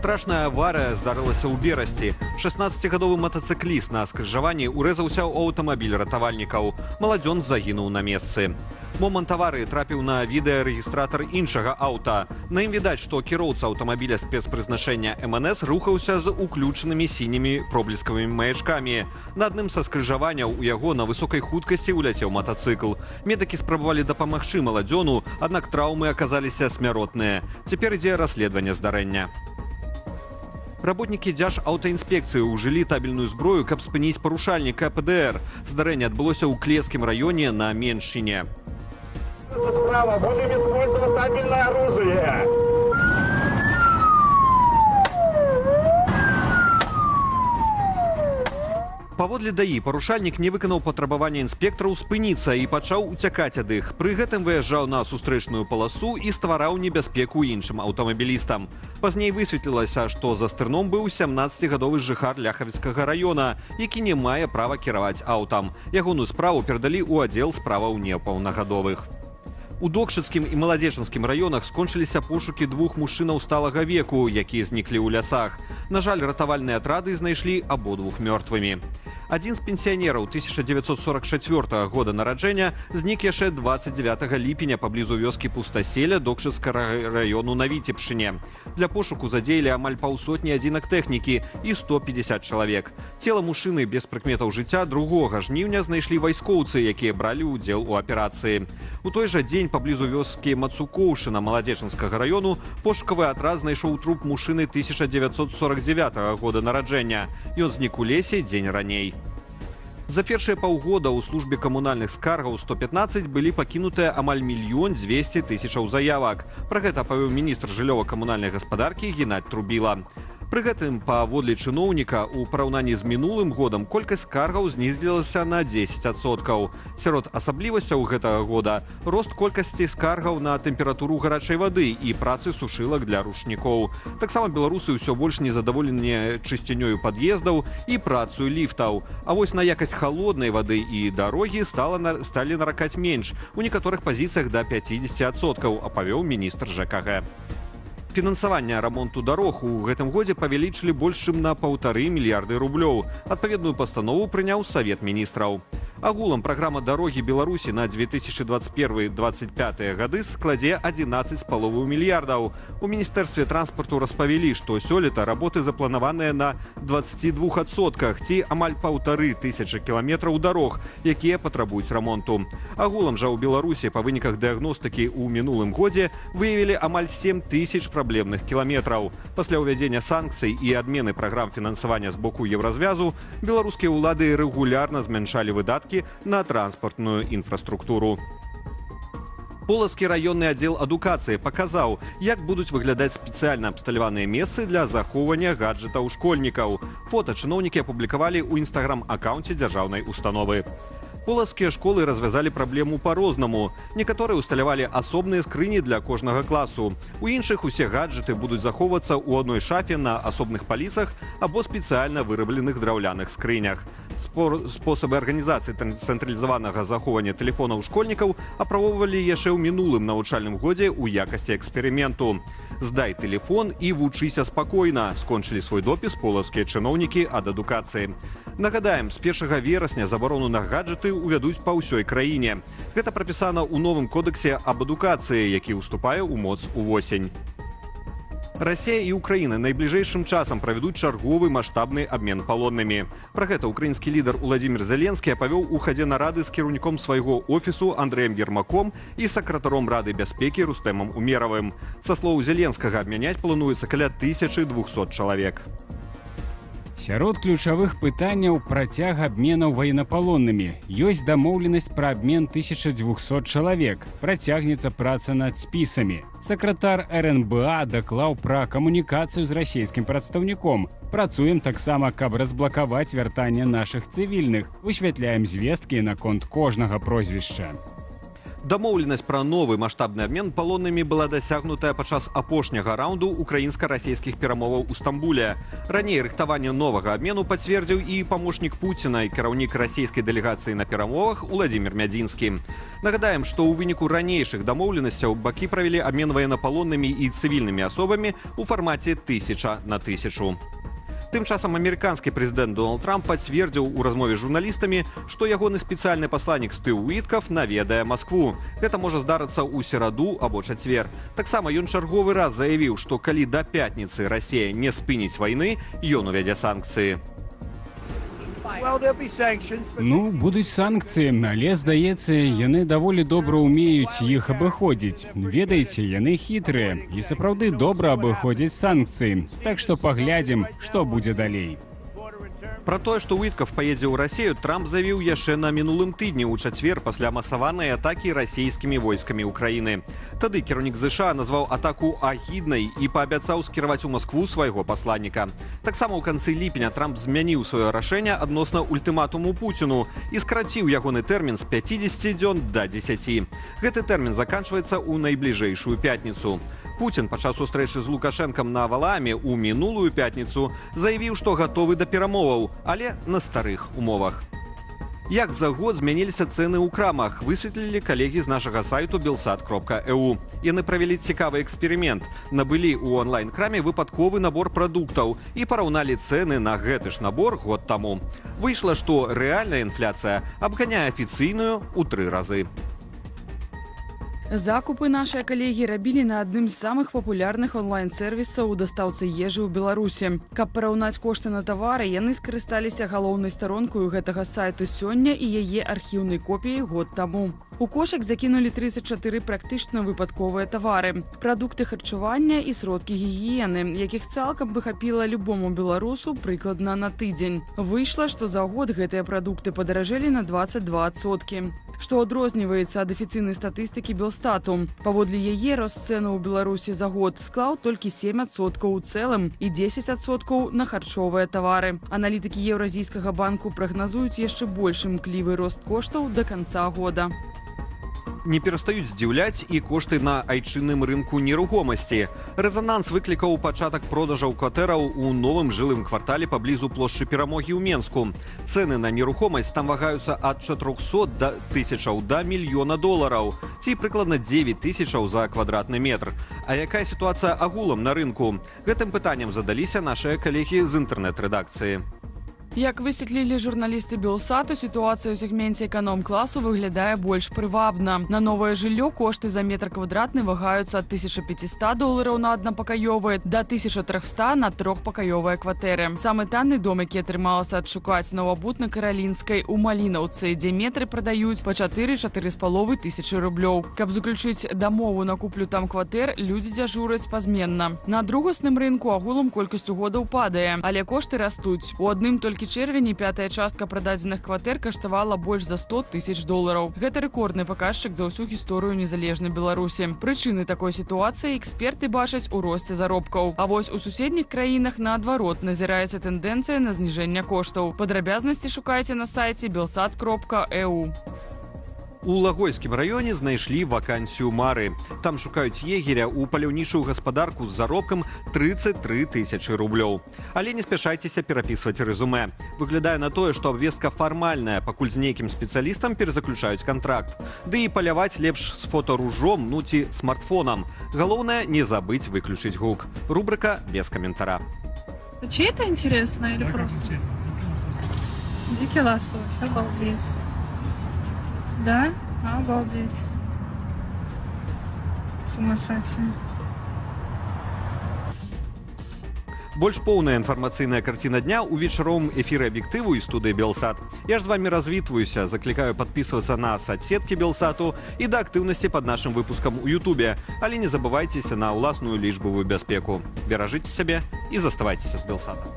Страшная аварыя здарылася ў берасці. 16гадовы матацыкліст на скрыжаванні урэзаўся ў аўтамабіль ратавальнікаў. Маладзён загінуў на месцы. Момант аварыі трапіў на відэарэгістратар іншага аўта. На ім відаць, што кіроўца аўтамабіля спецпрызначэння МНС рухаўся з уключанымі сінімі проблескавымі маячкамі. На адным са скрыжаванняў у яго на высокай хуткасці ўляцеў матацыкл. Медыкі спрабавалі дапамагчы маладзёну, аднак траўмы аказаліся смяротныя. Цяпер ідзе расследаванне здарэння. Работнікі дзяржаўтаінспекцыі ўжылі табельную зброю, каб спыніць парушальніка ПДР. Здарэнне адбылося ў Клецкім раёне на Меншчыне. Справа, будем использовать табельное оружие. Паводле ДАІ парушальнік не выканаў патрабавання інспектараў спыніцца і пачаў уцякаць ад іх. Пры гэтым выязджаў на сустрэчную паласу і ствараў небяспеку іншым аўтамабілістам. Пазней высветлілася, што за стырном быў 17гадовы жыхар Ляхавіцкага раёна, які не мае права кіраваць аўтам. Ягоную справу перадалі ў аддзел справаў непаўнагадовых. У Докшыцкім і Маладзечынскім раёнах скончыліся пошукі двух мужчынаў сталага веку, якія зніклі ў лясах. На жаль, ратавальныя атрады знайшлі абодвух мёртвымі. Адзін з пенсіянераў 1944 года нараджэння знік яшчэ 29 ліпеня паблізу вёскі Пустаселя Докшыцкага раёну на Віцебшчыне. Для пошуку задзеялі амаль паўсотні адзінак тэхнікі і 150 чалавек. Цела мужчыны без прыкметаў жыцця 2 жніўня знайшлі вайскоўцы, якія бралі ўдзел у аперацыі. У той жа дзень паблізу вёскі Мацукоўшына Маладзечынскага раёну пошукавы атрад знайшоў труп мужчыны 1949 года нараджэння. Ён знік у лесе дзень раней. За першыя паўгода ў службе камунальных скаргаў 115 былі пакінутыя амаль 1 200 000 заявак. Пра гэта павёў міністр жыллёва-камунальнай гаспадаркі Геннадзь Трубіла. Пры гэтым, паводле чыноўніка, у параўнанні з мінулым годам колькасць скаргаў знізілася на 10%. Сярод асаблівасцяў гэтага года рост колькасці скаргаў на тэмпературу гарачай вады і працы сушылак для ручнікоў. Таксама беларусы ўсё больш незадаволеныя чысцінёю пад'ездаў і працаю ліфтаў. А вось на якасць халоднай вады і дарогі сталі наракаць менш, у некаторых пазіцыях да 50%, апавёў міністр ЖКГ. Фінансаванне рамонту дарог у гэтым годзе павялічылі больш чым на 1,5 мільярды рублёў. Адпаведную пастанову прыняў Савет міністраў. Агулам праграма дарогі Беларусі на 2021-2025 гады складзе 11,5 мільярдаў. У міністэрстве транспарту распавялі, што сёлета работы запланаваныя на 22%, ці амаль 1500 кіламетраў дарог, якія патрабуюць рамонту. Агулам жа ў Беларусі па выніках дыягностыкі ў мінулым годзе выявілі амаль 7000 праблемных кіламетраў. Пасля ўвядзення санкцый і адмены праграм фінансавання з боку Еўразвязу беларускія ўлады рэгулярна змяншалі выдаткі на транспартную інфраструктуру. Полацкі раённы аддзел адукацыі паказаў, як будуць выглядаць спецыяльна абсталяваныя месцы для захоўвання гаджэтаў школьнікаў. Фота чыноўнікі апублікавалі ў інстаграм-акаунце дзяржаўнай установы. Полацкія школы развязалі праблему па-рознаму. Некаторыя усталявалі асобныя скрыні для кожнага класу. У іншых усе гаджэты будуць захоўвацца ў адной шафе на асобных паліцах або спецыяльна вырабленых драўляных скрынях. Спосабы арганізацыі цэнтралізаванага захоўвання тэлефонаў школьнікаў апрабоўвалі яшчэ ў мінулым навучальным годзе ў якасці эксперыменту. «Здай тэлефон і вучыся спакойна», скончылі свой допіс полацкія чыноўнікі ад адукацыі. Нагадаем, з 1 верасня забарону на гаджэты ўвядуць па ўсёй краіне. Гэта прапісана ў новым кодексе аб адукацыі, які ўступае ў моц увосень. Расія і Украіна найбліжэйшым часам правядуць чарговы маштабны абмен палоннымі. Пра гэта ўкраінскі лідар Уладзімір Зеленскі апавёў у хадзе нарады з кіраўніком свайго офісу Андрэем Ермаком і сакратаром Рады бяспекі Рустэмам Умеравым. Са слоў Зеленскага, абмяняць плануецца каля 1200 чалавек. Сярод ключавых пытанняў працяг абменаў ваеннапалоннымі. Ёсць дамоўленасць пра абмен 1200 чалавек. Працягнецца праца над спісамі. Сакратар РНБА даклаў пра камунікацыю з расійскім прадстаўніком. Працуем таксама, каб разблакаваць вяртанне нашых цывільных. Высвятляем звесткі наконт кожнага прозвішча. Дамоўленасць пра новы маштабны абмен палоннымі была дасягнутая падчас апошняга раунду украінска-расійскіх перамоваў у Стамбуле. Раней рыхтаванне новага абмену пацвердзіў і памочнік Пуціна і кіраўнік расійскай дэлегацыі на перамовах Уладзімір Мядзінскі. Нагадаем, што ў выніку ранейшых дамоўленасцяў бакі правялі абмен ваеннапалоннымі і цывільнымі асобамі ў фармаце 1000 на 1000. Тым часам амерыканскі прэзідэнт Дональд Трамп пацвердзіў у размове з журналістамі, што ягоны спецыяльны пасланнік Стыў Уіткаф наведае Маскву. Гэта можа здарыцца ў сераду або чацвер. Таксама ён чарговы раз заявіў, што калі да пятніцы Расія не спыніць вайны, ён увядзе санкцыі. Ну, будуць санкцыі, але, здаецца, яны даволі добра ўмеюць іх абыходзіць. Ведаеце, яны хітрыя і сапраўды добра абыходзяць санкцыі. Так што паглядзім, што будзе далей. Пра тое, што Уіткаф паедзе ў Расію, Трамп заявіў яшчэ на мінулым тыдні ў чацвер пасля масаванай атакі расійскімі войскамі ўкраіны. Тады кіраўнік ЗША назваў атаку агіднай і паабяцаў скіраваць у Маскву свайго пасланніка. Таксама ў канцы ліпеня Трамп змяніў сваё рашэнне адносна ультыматуму Пуціну і скраціў ягоны тэрмін з 50 дзён да 10. Гэты тэрмін заканчваецца ў найбліжэйшую пятніцу. Пуцін падчас сустрэчы з Лукашэнкам на Валааме ў мінулую пятніцу заявіў, што гатовы да перамоваў, але на старых умовах. Як за год змяніліся цэны ў крамах, высветлілі калегі з нашага сайту belsat.eu. Яны правялі цікавы эксперымент. Набылі ў онлайн-краме выпадковы набор прадуктаў і параўналі цэны на гэты ж набор год таму. Выйшла, што рэальная інфляцыя абганяе афіцыйную ў 3 разы. Закупы нашыя калегі рабілі на адным з самых папулярных онлайн-сервісаў у дастаўцы ежы ў Беларусі. Каб параўнаць кошты на тавары, яны скарысталіся галоўнай старонкаю гэтага сайту сёння і яе архіўнай копіяй год таму. У кошык закінулі 34 практычна выпадковыя тавары. Прадукты харчавання і сродкі гігіены, якіх цалкам бы хапіла любому беларусу прыкладна на тыдзень. Выйшла, што за год гэтыя прадукты падаражэлі на 22%. Што адрозніваецца ад афіцыйнай статыстыкі Белстату. Паводле яе рост цэнаў у Беларусі за год склаў толькі 7% у цэлым і 10% на харчовыя тавары. Аналітыкі Еўразійскага банку прагназуюць яшчэ больш імклівы рост коштаў да канца года. Не перастаюць здзіўляць і кошты на айчынным рынку нерухомасці. Рэзананс выклікаў пачатак продажаў кватэраў у новым жылым квартале паблізу плошчы Перамогі ў Менску. Цэны на нерухомасць там вагаюцца ад 400 тысячаў да мільёна долараў, ці прыкладна 9 тысячаў за квадратны метр. А якая сітуацыя агулам на рынку? Гэтым пытаннем задаліся нашыя калегі з інтэрнэт-рэдакцыі. Як высветлілі журналісты Белсату, сітуацыя ў сегменце эканом-класу выглядае больш прывабна. На новае жыллё кошты за метр квадратны вагаюцца ад $1500 на аднапакаёвыя да 1300 на трохпакаёвыя кватэры. Самы танны дом, які атрымалася адшукаць новабуд на Каралінскай у Малінаўцы, дзе метры прадаюць па 4-4,5 тысячы рублёў. Каб заключыць дамову на куплю там кватэр, людзі дзяжураць пазменна. На другасным рынку агулам колькасць угодаў падае, але кошты растуць. У адным толькі чэрвені пятая частка прададзеных кватэр каштавала больш за $100 000. Гэта рэкордны паказчык за ўсю гісторыю незалежнай Беларусі. Прычыны такой сітуацыі эксперты бачаць у росце заробкаў. А вось у суседніх краінах наадварот назіраецца тэндэнцыя на зніжэнне коштаў. Падрабязнасці шукайце на сайце belsat.eu. У Лагойскім раёне знайшлі вакансію мары. Там шукаюць егеря ў паляўнічую гаспадарку з заробкам 33 тысячы рублёў. Але не спяшайцеся перапісваць рэзюмэ. Выглядае на тое, што абвестка фармальная, пакуль з нейкім спецыялістам перазаключаюць кантракт. Ды і паляваць лепш з фотаружом, ну ці смартфонам. Галоўнае не забыць выключыць гук. Рубрика без каментара. Чей это интересно или просто? Дикий лосось, обалдеть. Да? Обалдеть. С ума сойти. Больш поўная інфармацыйная карціна дня ў вечаровым эфіры аб'ектыву і студыі Белсат. Я ж з вамі развітваюся, заклікаю падпісвацца на соцсеткі Белсату і да актыўнасці пад нашым выпускам у Ютубе. Але не забывайцеся на ўласную лічбавую бяспеку. Беражыце сябе і заставайцеся з Белсатам.